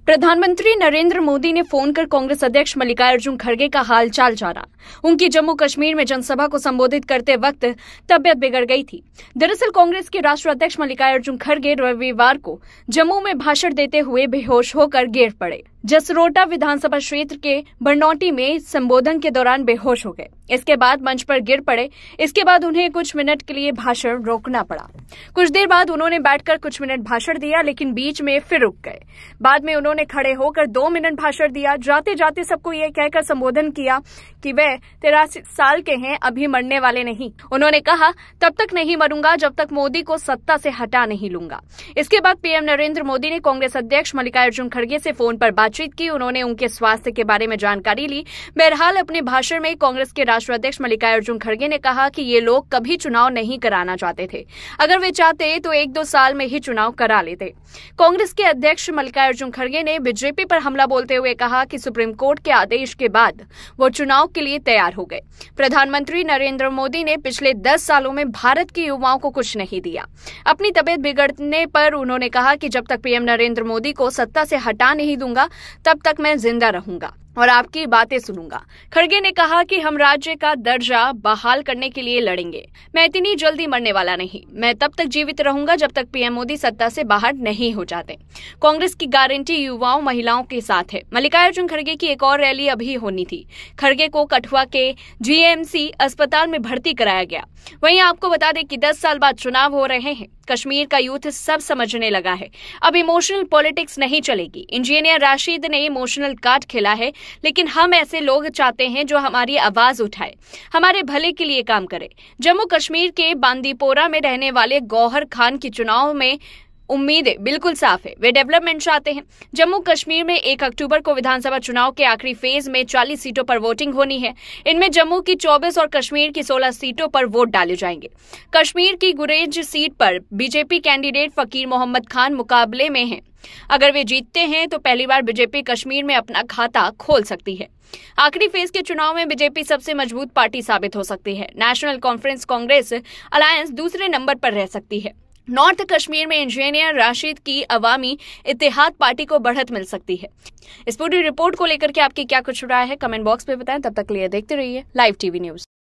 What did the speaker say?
प्रधानमंत्री नरेंद्र मोदी ने फोन कर कांग्रेस अध्यक्ष मल्लिकार्जुन खड़गे का हाल चाल जाना। उनकी जम्मू कश्मीर में जनसभा को संबोधित करते वक्त तबियत बिगड़ गई थी। दरअसल कांग्रेस के राष्ट्रीय अध्यक्ष मल्लिकार्जुन खड़गे रविवार को जम्मू में भाषण देते हुए बेहोश होकर गिर पड़े। जसरोटा विधानसभा क्षेत्र के बरनौटी में संबोधन के दौरान बेहोश हो गए। इसके बाद मंच पर गिर पड़े। इसके बाद उन्हें कुछ मिनट के लिए भाषण रोकना पड़ा। कुछ देर बाद उन्होंने बैठकर कुछ मिनट भाषण दिया, लेकिन बीच में फिर रुक गए। बाद में उन्होंने खड़े होकर 2 मिनट भाषण दिया। जाते जाते सबको यह कहकर संबोधन किया कि वे 83 साल के हैं, अभी मरने वाले नहीं। उन्होंने कहा, तब तक नहीं मरूंगा जब तक मोदी को सत्ता से हटा नहीं लूंगा। इसके बाद पीएम नरेंद्र मोदी ने कांग्रेस अध्यक्ष मल्लिकार्जुन खड़गे से फोन पर बातचीत की। उन्होंने उनके स्वास्थ्य के बारे में जानकारी ली। बहरहाल अपने भाषण में कांग्रेस के राष्ट्रीय अध्यक्ष मल्लिकार्जुन खड़गे ने कहा कि ये लोग कभी चुनाव नहीं कराना चाहते थे। अगर वे चाहते तो 1-2 साल में ही चुनाव करा लेते। कांग्रेस के अध्यक्ष मल्लिकार्जुन खड़गे ने बीजेपी पर हमला बोलते हुए कहा कि सुप्रीम कोर्ट के आदेश के बाद वो चुनाव के लिए तैयार हो गए। प्रधानमंत्री नरेंद्र मोदी ने पिछले 10 सालों में भारत के युवाओं को कुछ नहीं दिया। अपनी तबियत बिगड़ने पर उन्होंने कहा कि जब तक पीएम नरेंद्र मोदी को सत्ता से हटा नहीं दूंगा तब तक मैं जिंदा रहूंगा और आपकी बातें सुनूंगा। खड़गे ने कहा कि हम राज्य का दर्जा बहाल करने के लिए लड़ेंगे। मैं इतनी जल्दी मरने वाला नहीं। मैं तब तक जीवित रहूंगा जब तक पीएम मोदी सत्ता से बाहर नहीं हो जाते। कांग्रेस की गारंटी युवाओं महिलाओं के साथ है। मल्लिकार्जुन खड़गे की एक और रैली अभी होनी थी। खड़गे को कठुआ के जीएमसी अस्पताल में भर्ती कराया गया। वहीं आपको बता दें कि 10 साल बाद चुनाव हो रहे हैं। कश्मीर का यूथ सब समझने लगा है। अब इमोशनल पॉलिटिक्स नहीं चलेगी। इंजीनियर राशिद ने इमोशनल कार्ड खेला है, लेकिन हम ऐसे लोग चाहते हैं जो हमारी आवाज उठाए, हमारे भले के लिए काम करे। जम्मू कश्मीर के बांदीपोरा में रहने वाले गौहर खान की चुनाव में उम्मीदें बिल्कुल साफ है। वे डेवलपमेंट चाहते हैं। जम्मू कश्मीर में 1 अक्टूबर को विधानसभा चुनाव के आखिरी फेज में 40 सीटों पर वोटिंग होनी है। इनमें जम्मू की 24 और कश्मीर की 16 सीटों पर वोट डाले जाएंगे। कश्मीर की गुरेज सीट पर बीजेपी कैंडिडेट फकीर मोहम्मद खान मुकाबले में हैं। अगर वे जीतते हैं तो पहली बार बीजेपी कश्मीर में अपना खाता खोल सकती है। आखिरी फेज के चुनाव में बीजेपी सबसे मजबूत पार्टी साबित हो सकती है। नेशनल कॉन्फ्रेंस कांग्रेस अलायंस दूसरे नंबर पर रह सकती है। नॉर्थ कश्मीर में इंजीनियर राशिद की अवामी इत्तेहाद पार्टी को बढ़त मिल सकती है। इस पूरी रिपोर्ट को लेकर के आपकी क्या कुछ राय है, कमेंट बॉक्स में बताएं। तब तक के लिए देखते रहिए लाइव टीवी न्यूज।